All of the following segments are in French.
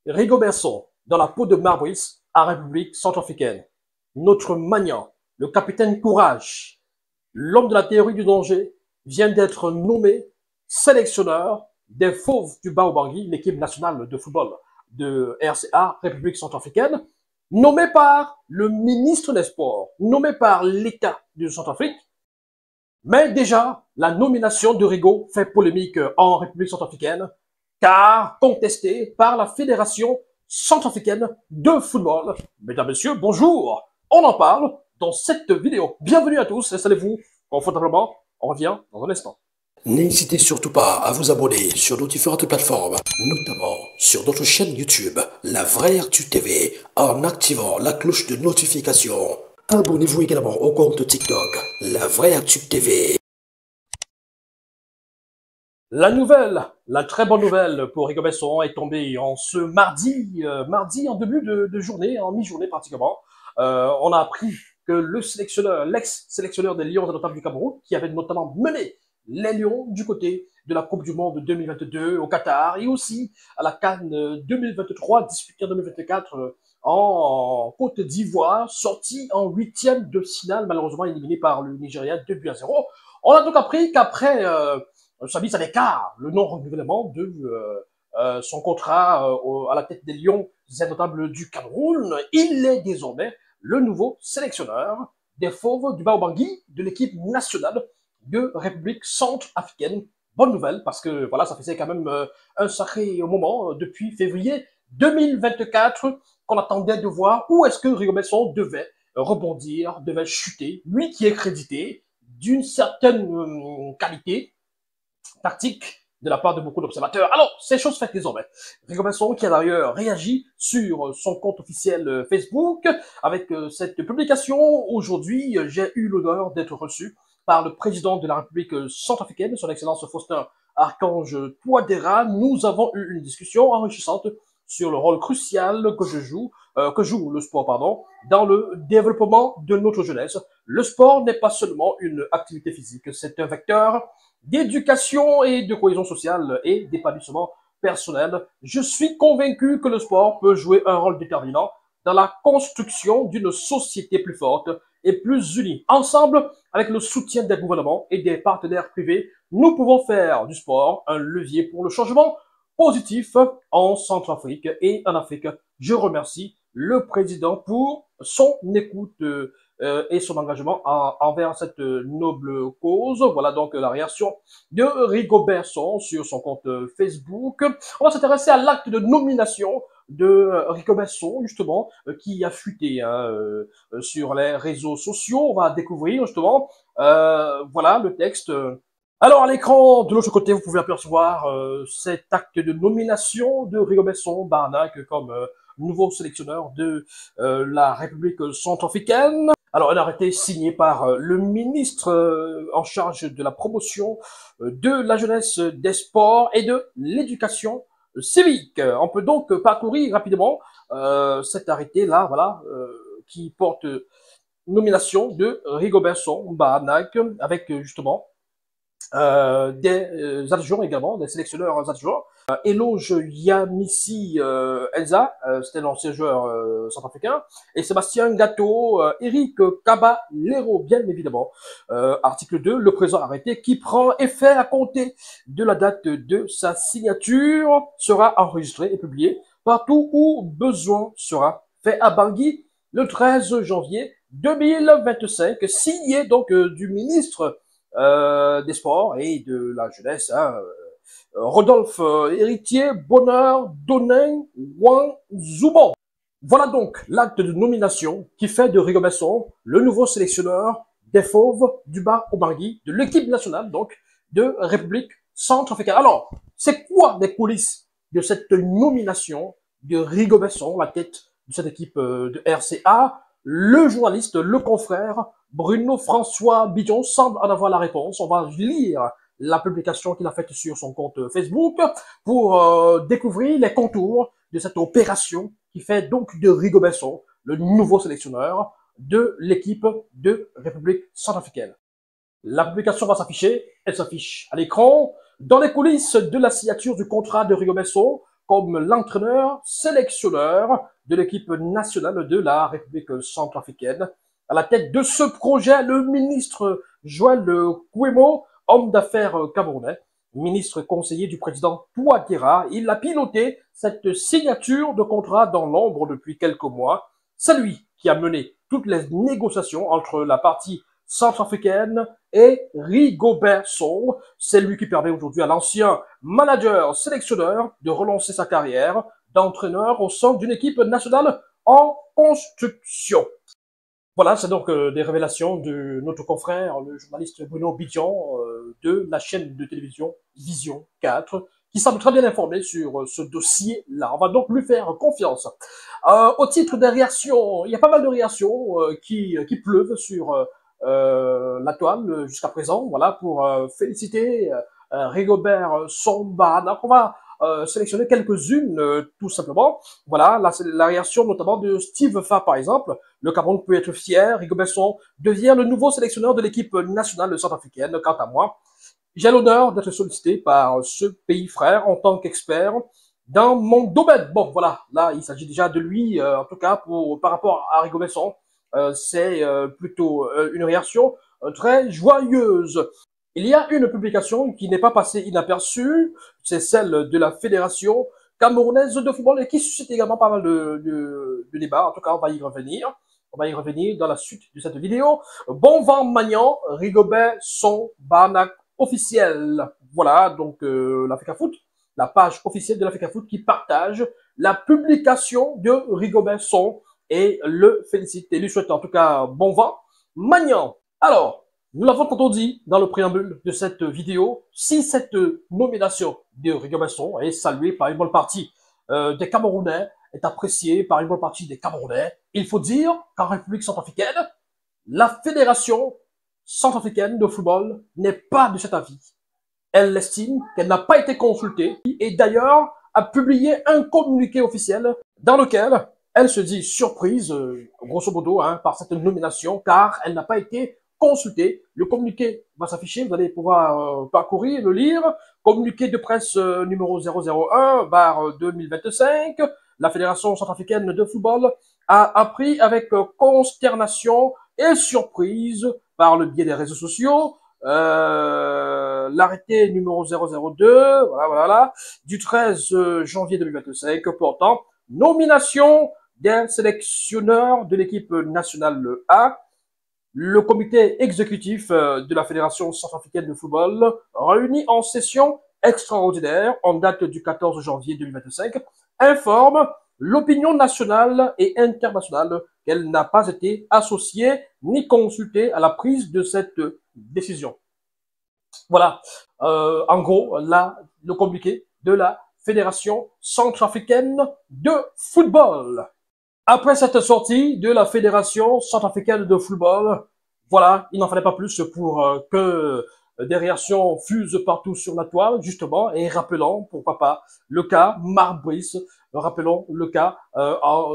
Rigobertson, dans la peau de Marbrice, en République centrafricaine. Notre Magnan, le capitaine Courage, l'homme de la théorie du danger, vient d'être nommé sélectionneur des Fauves du Bas-Obangui, l'équipe nationale de football de RCA, République centrafricaine, nommé par le ministre des Sports, nommé par l'État de Centrafrique. Mais déjà, la nomination de Rigo fait polémique en République centrafricaine, car contestée par la Fédération centrafricaine de football. Mesdames, Messieurs, bonjour. On en parle dans cette vidéo. Bienvenue à tous, installez-vous confortablement. On revient dans un instant. N'hésitez surtout pas à vous abonner sur nos différentes plateformes, notamment sur notre chaîne YouTube, La Vraie Actu TV, en activant la cloche de notification. Abonnez-vous également au compte TikTok, La Vraie Actu TV. La nouvelle, la très bonne nouvelle pour Rigobertson est tombée en ce mardi, mardi en début de journée, en mi-journée pratiquement. On a appris que le sélectionneur, l'ex-sélectionneur des Lions indomptables du Cameroun, qui avait notamment mené les Lions du côté de la Coupe du Monde 2022 au Qatar et aussi à la CAN 2023 disputée en 2024 en Côte d'Ivoire, sorti en huitième de finale, malheureusement éliminé par le Nigeria 2-0. On a donc appris qu'après sa mise à l'écart, le non-renouvellement de son contrat à la tête des Lions indomptables du Cameroun, il est désormais le nouveau sélectionneur des Fauves du Bas-Obangui de l'équipe nationale de République centrafricaine. Bonne nouvelle, parce que voilà, ça faisait quand même un sacré moment depuis février 2024 qu'on attendait de voir où est-ce que Rigobertson devait rebondir, devait chuter, lui qui est crédité d'une certaine qualité tactique de la part de beaucoup d'observateurs. Alors, ces choses faites désormais. Rigobertson qui a d'ailleurs réagi sur son compte officiel Facebook avec cette publication. Aujourd'hui, j'ai eu l'honneur d'être reçu par le président de la République centrafricaine, son Excellence Faustin Archange Touadéra. Nous avons eu une discussion enrichissante sur le rôle crucial que joue le sport, dans le développement de notre jeunesse. Le sport n'est pas seulement une activité physique, c'est un vecteur d'éducation et de cohésion sociale et d'épanouissement personnel. Je suis convaincu que le sport peut jouer un rôle déterminant dans la construction d'une société plus forte et plus unie. Ensemble, avec le soutien des gouvernements et des partenaires privés, nous pouvons faire du sport un levier pour le changement positif en Centrafrique et en Afrique. Je remercie le président pour son écoute et son engagement envers cette noble cause. Voilà donc la réaction de Rigobertson sur son compte Facebook. On va s'intéresser à l'acte de nomination de Rigobertson, justement, qui a fuité sur les réseaux sociaux. On va découvrir, justement, voilà le texte. Alors, à l'écran, de l'autre côté, vous pouvez apercevoir cet acte de nomination de Rigobertson Barnac comme nouveau sélectionneur de la République centrafricaine. Alors, un arrêté signé par le ministre en charge de la promotion de la jeunesse, des sports et de l'éducation civique. On peut donc parcourir rapidement cet arrêté-là, voilà, qui porte nomination de Rigobertson Barnac avec justement des adjoints également, des sélectionneurs adjoints. Eloge Yamissi Elsa, c'était l'ancien joueur centrafricain, et Sébastien Gatto, Eric Caballero, bien évidemment. Article 2, le présent arrêté qui prend effet à compter de la date de sa signature sera enregistré et publié partout où besoin sera fait à Bangui le 13 janvier 2025, signé donc du ministre des sports et de la jeunesse, Rodolphe Héritier Bonheur Donin Wanzouban. Voilà donc l'acte de nomination qui fait de Rigobertson le nouveau sélectionneur des Fauves du Bas-Obangui, de l'équipe nationale donc de République centrafricaine. Alors, c'est quoi les coulisses de cette nomination de Rigobertson, la tête de cette équipe de RCA? Le journaliste, le confrère Bruno François Bidjon semble en avoir la réponse. On va lire la publication qu'il a faite sur son compte Facebook pour découvrir les contours de cette opération qui fait donc de Rigobertson le nouveau sélectionneur de l'équipe de République centrafricaine. La publication va s'afficher, elle s'affiche à l'écran. Dans les coulisses de la signature du contrat de Rigobertson, comme l'entraîneur sélectionneur de l'équipe nationale de la République centrafricaine. À la tête de ce projet, le ministre Joël Kouemo, homme d'affaires camerounais, ministre conseiller du président Touadéra, il a piloté cette signature de contrat dans l'ombre depuis quelques mois. C'est lui qui a mené toutes les négociations entre la partie centrafricaine et Rigobert Song. C'est lui qui permet aujourd'hui à l'ancien manager sélectionneur de relancer sa carrière d'entraîneur au sein d'une équipe nationale en construction. Voilà, c'est donc des révélations de notre confrère, le journaliste Bruno Bidjan, de la chaîne de télévision Vision 4, qui semble très bien informé sur ce dossier-là. On va donc lui faire confiance. Au titre des réactions, il y a pas mal de réactions qui pleuvent sur la toile jusqu'à présent, voilà, pour féliciter Rigobert Song. Donc on va sélectionner quelques-unes tout simplement. Voilà, la réaction notamment de Steve Fa par exemple. Le Cameroun peut être fier. Rigobert Song devient le nouveau sélectionneur de l'équipe nationale centrafricaine. Quant à moi, j'ai l'honneur d'être sollicité par ce pays frère en tant qu'expert dans mon domaine. Bon, voilà, là, il s'agit déjà de lui, en tout cas, par rapport à Rigobert Song. C'est plutôt une réaction très joyeuse. Il y a une publication qui n'est pas passée inaperçue, c'est celle de la Fédération camerounaise de football et qui suscite également pas mal de débats. En tout cas, on va y revenir. On va y revenir dans la suite de cette vidéo. Bon vent Magnan, Rigobert Song Banak officiel. Voilà, donc l'Africa Foot, la page officielle de l'Africa Foot qui partage la publication de Rigobert Song et le félicite et lui souhaite en tout cas bon vent Magnan. Alors, nous l'avons tantôt dit dans le préambule de cette vidéo, si cette nomination de Rigobert Song est saluée par une bonne partie des Camerounais, est appréciée par une bonne partie des Camerounais, il faut dire qu'en République centrafricaine, la Fédération centrafricaine de football n'est pas de cet avis. Elle estime qu'elle n'a pas été consultée et d'ailleurs a publié un communiqué officiel dans lequel elle se dit surprise, grosso modo, par cette nomination, car elle n'a pas été consultée. Le communiqué va s'afficher, vous allez pouvoir parcourir, le lire. Communiqué de presse numéro 001/2025. La Fédération centrafricaine de football a appris avec consternation et surprise par le biais des réseaux sociaux l'arrêté numéro 002, voilà, du 13 janvier 2025 portant nomination des sélectionneurs de l'équipe nationale A. Le comité exécutif de la Fédération centrafricaine de football, réuni en session extraordinaire en date du 14 janvier 2025, informe l'opinion nationale et internationale qu'elle n'a pas été associée ni consultée à la prise de cette décision. Voilà, en gros, là, le communiqué de la Fédération centrafricaine de football. Après cette sortie de la Fédération centrafricaine de football, voilà, il n'en fallait pas plus pour que des réactions fusent partout sur la toile, justement, et rappelons, pourquoi pas, le cas Marc Brice, rappelons le cas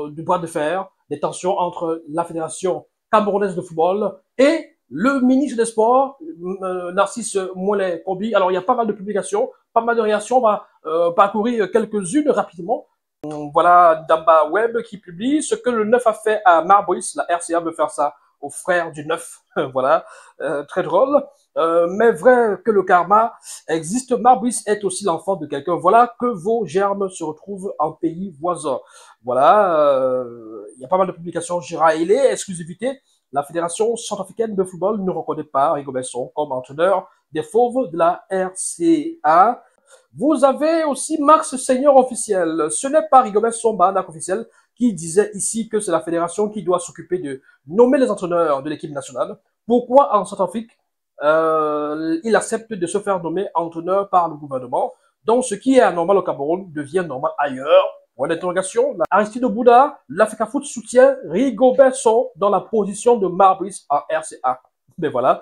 du bras de fer, des tensions entre la Fédération camerounaise de football et le ministre des Sports, Narcisse Moulay-Kobi. Alors, il y a pas mal de publications, pas mal de réactions, on va parcourir quelques-unes rapidement. Voilà Damba Web qui publie ce que le 9 a fait à Marbrice. La RCA veut faire ça aux frères du 9. Voilà, très drôle. Mais vrai que le karma existe, Marbrice est aussi l'enfant de quelqu'un. Voilà que vos germes se retrouvent en pays voisin. Voilà, il y a pas mal de publications. Giraïlé, exclusivité. La Fédération centrafricaine de football ne reconnaît pas Rigobert Song comme entraîneur des Fauves de la RCA. Vous avez aussi Max Seigneur officiel. Ce n'est pas Rigobert Song Banak officiel qui disait ici que c'est la fédération qui doit s'occuper de nommer les entraîneurs de l'équipe nationale. Pourquoi en Centrafrique, il accepte de se faire nommer entraîneur par le gouvernement? Donc ce qui est anormal au Cameroun devient normal ailleurs. Point d'interrogation. Aristide Bouddha, l'Africa Foot soutient Rigobert Song dans la position de Marbrice en RCA. Mais voilà.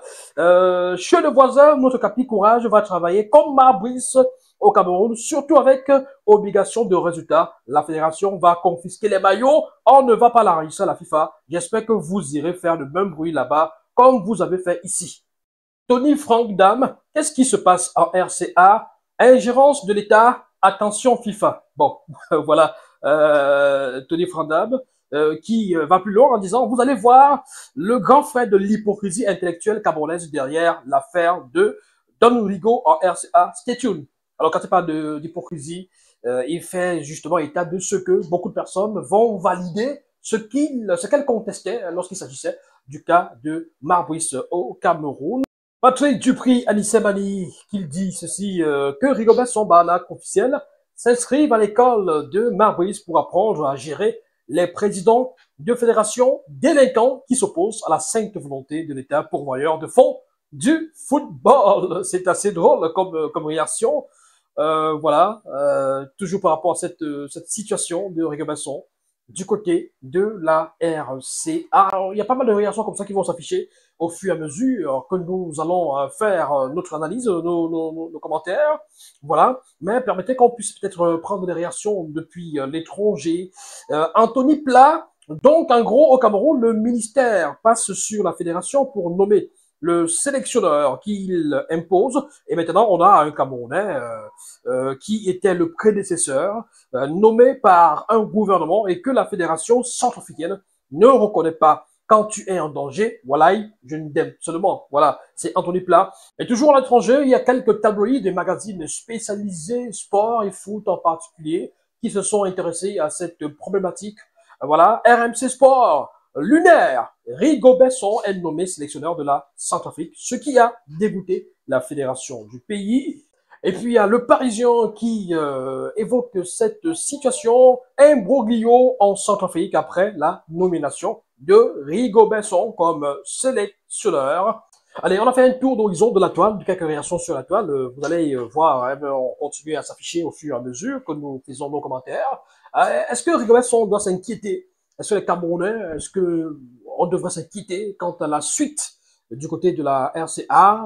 Chez le voisin, notre capi Courage va travailler comme Marbrice au Cameroun, surtout avec obligation de résultat. La fédération va confisquer les maillots. On ne va pas l'enregistrer à la FIFA. J'espère que vous irez faire le même bruit là-bas, comme vous avez fait ici. Tony Frank Dam, qu'est-ce qui se passe en RCA? Ingérence de l'État attention FIFA. Bon, voilà, Tony Frandab, qui va plus loin en disant, vous allez voir le grand frère de l'hypocrisie intellectuelle camerounaise derrière l'affaire de Don Rigo en RCA. Stay tuned. Alors, quand il parle d'hypocrisie, il fait justement état de ce que beaucoup de personnes vont valider ce qu'elles contestaient lorsqu'il s'agissait du cas de Marbris au Cameroun. Patrick Dupri Anissemani, qui dit ceci, que Rigobert Sambana officiel s'inscrivent à l'école de Marbris pour apprendre à gérer les présidents de fédérations délinquants qui s'opposent à la sainte volonté de l'État pourvoyeur de fonds du football. C'est assez drôle comme réaction. Voilà, toujours par rapport à cette situation de Rigobert du côté de la RCA. Alors, il y a pas mal de réactions comme ça qui vont s'afficher au fur et à mesure que nous allons faire notre analyse, nos commentaires. Voilà. Mais permettez qu'on puisse peut-être prendre des réactions depuis l'étranger. Anthony Plat, donc en gros au Cameroun, le ministère passe sur la fédération pour nommer le sélectionneur qu'il impose. Et maintenant, on a un Camerounais qui était le prédécesseur, nommé par un gouvernement et que la fédération centrafricaine ne reconnaît pas. Quand tu es en danger, voilà, je ne t'aime seulement. Voilà, c'est Anthony Plat. Et toujours à l'étranger, il y a quelques tabloïds, des magazines spécialisés, sport et foot en particulier, qui se sont intéressés à cette problématique. Voilà, RMC Sport, Lunaire, Rigo Besson est nommé sélectionneur de la Centrafrique, ce qui a dégoûté la fédération du pays. Et puis il y a le Parisien qui évoque cette situation, imbroglio en Centrafrique après la nomination de Rigo Besson comme sélectionneur. Allez, on a fait un tour d'horizon de la toile, de quelques réactions sur la toile. Vous allez voir, hein, on continue à s'afficher au fur et à mesure que nous faisons nos commentaires. Est-ce que Rigo Besson doit s'inquiéter? Est-ce que les Camerounais, est-ce que on devrait s'inquiéter quant à la suite du côté de la RCA?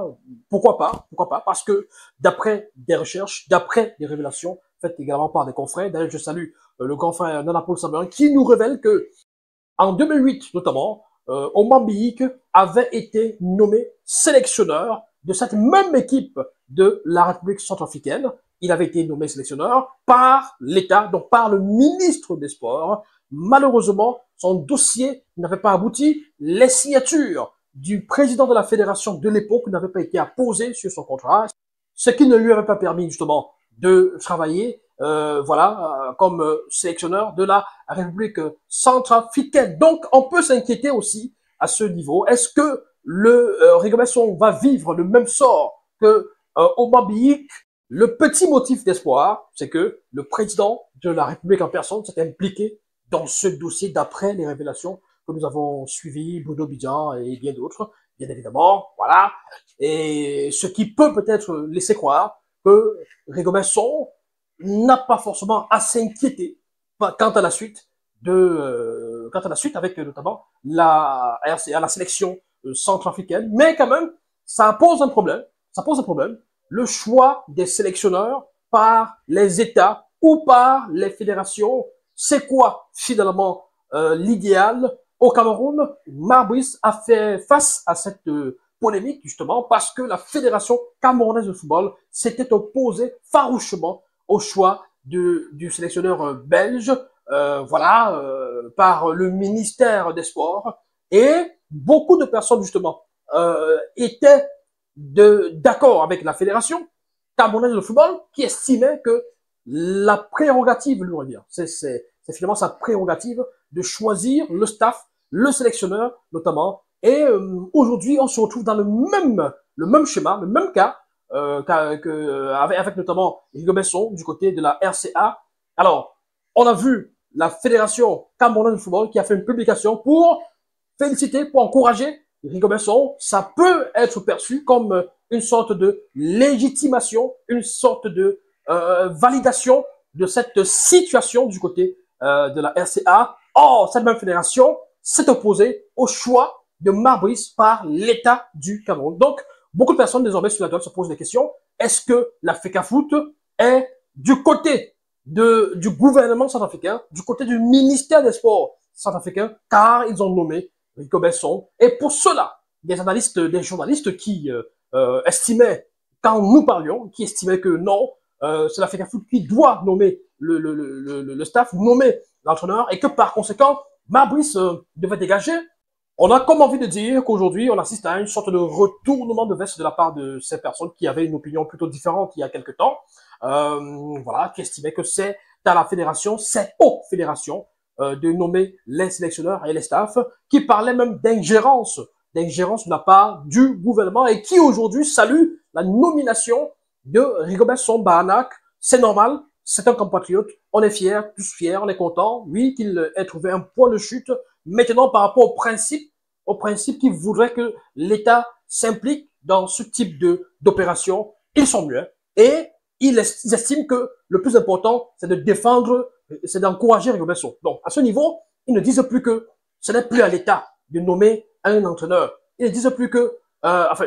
Pourquoi pas? Pourquoi pas? Parce que d'après des recherches, d'après des révélations faites également par des confrères, d'ailleurs je salue le grand frère Nana Paul Samuel qui nous révèle que en 2008 notamment, Oman Biyik avait été nommé sélectionneur de cette même équipe de la République centrafricaine. Il avait été nommé sélectionneur par l'État, donc par le ministre des Sports. Malheureusement, son dossier n'avait pas abouti. Les signatures du président de la fédération de l'époque n'avaient pas été apposées sur son contrat, ce qui ne lui avait pas permis justement de travailler comme sélectionneur de la République centrafricaine. Donc, on peut s'inquiéter aussi à ce niveau. Est-ce que le Rigo Besson va vivre le même sort que Oman Biyik? Le petit motif d'espoir, c'est que le président de la République en personne s'est impliqué dans ce dossier d'après les révélations que nous avons suivies, Bruno Bidjan et bien d'autres, bien évidemment, voilà. Et ce qui peut peut-être laisser croire que Rigo Besson n'a pas forcément à s'inquiéter quant à la suite avec notamment la RCA, la sélection centrafricaine, mais quand même, ça pose un problème, le choix des sélectionneurs par les États ou par les fédérations. C'est quoi finalement l'idéal? Au Cameroun, Marbris a fait face à cette polémique justement parce que la fédération camerounaise de football s'était opposée farouchement au choix du sélectionneur belge, par le ministère des Sports. Et beaucoup de personnes justement étaient d'accord avec la fédération camerounaise de football qui estimait que la prérogative lui revient. C'est finalement sa prérogative de choisir le staff, le sélectionneur notamment. Et aujourd'hui, on se retrouve dans le même schéma, le même cas, avec notamment Rigo Besson du côté de la RCA. Alors, on a vu la fédération camerounaise de football qui a fait une publication pour féliciter, pour encourager Rigo Besson. Ça peut être perçu comme une sorte de légitimation, une sorte de validation de cette situation du côté de la RCA. Or, cette même fédération s'est opposée au choix de Marbris par l'État du Cameroun. Donc, beaucoup de personnes désormais sur la toile se posent des questions. Est-ce que la FECAFOOT est du côté du gouvernement centrafricain, du côté du ministère des Sports centrafricain, car ils ont nommé Rigo Besson. Et pour cela, des analystes, des journalistes qui estimaient, quand nous parlions, qui estimaient que non, c'est la fédération qui doit nommer le staff, nommer l'entraîneur, et que par conséquent, Fabrice devait dégager. On a comme envie de dire qu'aujourd'hui, on assiste à une sorte de retournement de veste de la part de ces personnes qui avaient une opinion plutôt différente il y a quelque temps, voilà, qui estimaient que c'est à la fédération, c'est aux fédérations de nommer les sélectionneurs et les staffs, qui parlaient même d'ingérence de la part du gouvernement et qui aujourd'hui salue la nomination de Rigobert Song Bahanak. C'est normal, c'est un compatriote, on est fiers, tous fiers, on est contents, oui, qu'il ait trouvé un point de chute. Maintenant, par rapport au principe qui voudrait que l'État s'implique dans ce type d'opération, ils sont mieux. Et ils estiment que le plus important, c'est de défendre, c'est d'encourager Rigobert Song. Donc, à ce niveau, ils ne disent plus que ce n'est plus à l'État de nommer un entraîneur. Ils ne disent plus que,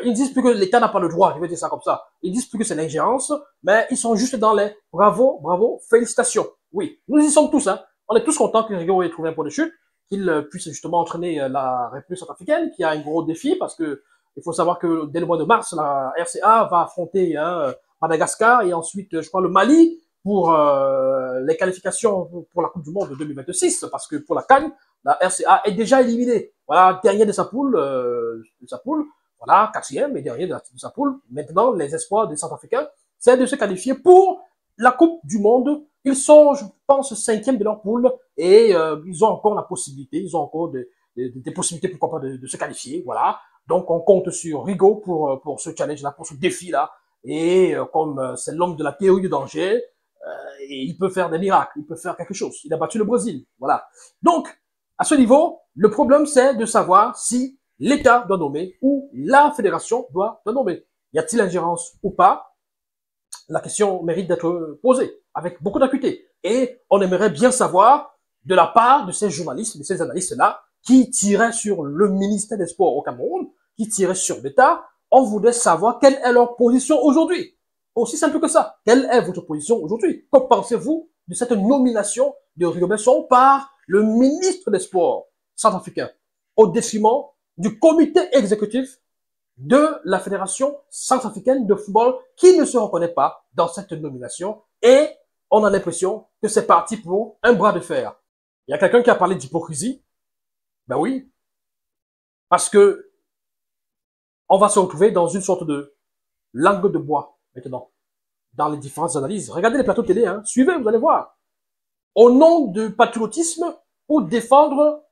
ils disent plus que l'État n'a pas le droit, je vais dire ça comme ça. Ils disent plus que c'est l'ingérence, mais ils sont juste dans les bravo, bravo, félicitations. Oui, nous y sommes tous, hein. On est tous contents que Rigo ait trouvé un point de chute, qu'il puisse justement entraîner la République centrafricaine, qui a un gros défi, parce que il faut savoir que dès le mois de mars, la RCA va affronter Madagascar et ensuite, je crois, le Mali pour les qualifications pour la Coupe du Monde de 2026, parce que pour la CAN, la RCA est déjà éliminée. Voilà, dernier de sa poule, voilà, quatrième et dernier de sa poule. Maintenant, les espoirs des Centrafricains, c'est de se qualifier pour la Coupe du Monde. Ils sont, je pense, cinquième de leur poule et ils ont encore la possibilité, ils ont encore des possibilités, pourquoi pas, de se qualifier. Voilà. Donc, on compte sur Rigo pour ce challenge-là, pour ce défi-là. Et comme c'est l'homme de la théorie du danger, et il peut faire des miracles, il peut faire quelque chose. Il a battu le Brésil. Voilà. Donc, à ce niveau, le problème, c'est de savoir si l'État doit nommer ou la fédération doit nommer. Y a-t-il ingérence ou pas? La question mérite d'être posée avec beaucoup d'acuité. Et on aimerait bien savoir de la part de ces journalistes, de ces analystes-là, qui tiraient sur le ministère des Sports au Cameroun, qui tiraient sur l'État, on voudrait savoir quelle est leur position aujourd'hui. Aussi simple que ça. Quelle est votre position aujourd'hui? Que pensez-vous de cette nomination de Rigobert Song par le ministre des Sports centrafricain au détriment du comité exécutif de la Fédération centrafricaine de football qui ne se reconnaît pas dans cette nomination et on a l'impression que c'est parti pour un bras de fer. Il y a quelqu'un qui a parlé d'hypocrisie. Ben oui. Parce que on va se retrouver dans une sorte de langue de bois maintenant dans les différentes analyses. Regardez les plateaux de télé, hein. Suivez, vous allez voir. Au nom du patriotisme, pour défendre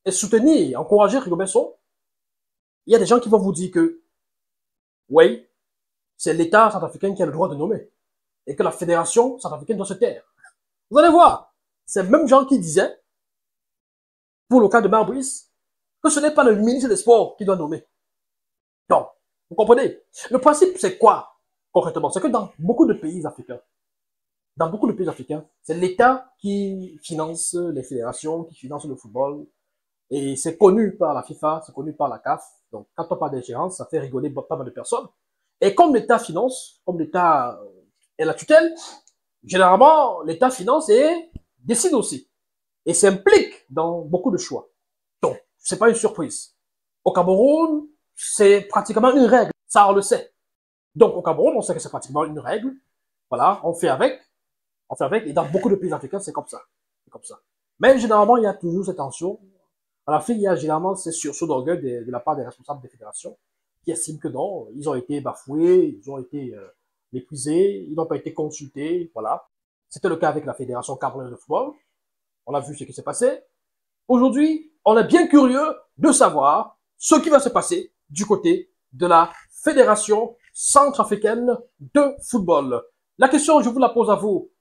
et soutenir, encourager Rigobert Song, il y a des gens qui vont vous dire que, oui, c'est l'État centrafricain qui a le droit de nommer et que la fédération centrafricaine doit se taire. Vous allez voir, c'est même gens qui disaient, pour le cas de Fabrice, que ce n'est pas le ministre des Sports qui doit nommer. Donc, vous comprenez? Le principe, c'est quoi, concrètement? C'est que dans beaucoup de pays africains, c'est l'État qui finance les fédérations, qui finance le football. Et c'est connu par la FIFA, c'est connu par la CAF. Donc, quand on parle d'ingérence, ça fait rigoler pas mal de personnes. Et comme l'État finance, comme l'État est la tutelle, généralement, l'État finance et décide aussi. Et s'implique dans beaucoup de choix. Donc, c'est pas une surprise. Au Cameroun, c'est pratiquement une règle. Ça, on le sait. Donc, au Cameroun, on sait que c'est pratiquement une règle. Voilà, on fait avec. Et dans beaucoup de pays africains, c'est comme ça. Mais généralement, il y a toujours cette tension. À la fin, il y a généralement ces sursauts d'orgueil de la part des responsables des fédérations qui estiment que non, ils ont été bafoués, ils ont été méprisés, ils n'ont pas été consultés, voilà. C'était le cas avec la Fédération camerounaise de football. On a vu ce qui s'est passé. Aujourd'hui, on est bien curieux de savoir ce qui va se passer du côté de la Fédération centrafricaine de football. La question, je vous la pose à vous.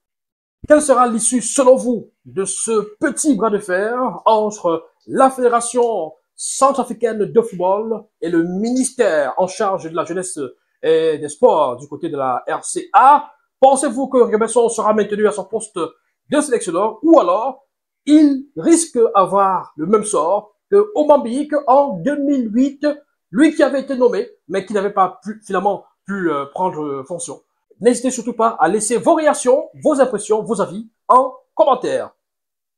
Quelle sera l'issue, selon vous, de ce petit bras de fer entre la Fédération centrafricaine de football et le ministère en charge de la jeunesse et des sports du côté de la RCA? Pensez-vous que Rigobert Song sera maintenu à son poste de sélectionneur ou alors il risque d'avoir le même sort que Omambik en 2008, lui qui avait été nommé, mais qui n'avait pas finalement pu prendre fonction? N'hésitez surtout pas à laisser vos réactions, vos impressions, vos avis en commentaire.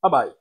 Bye bye.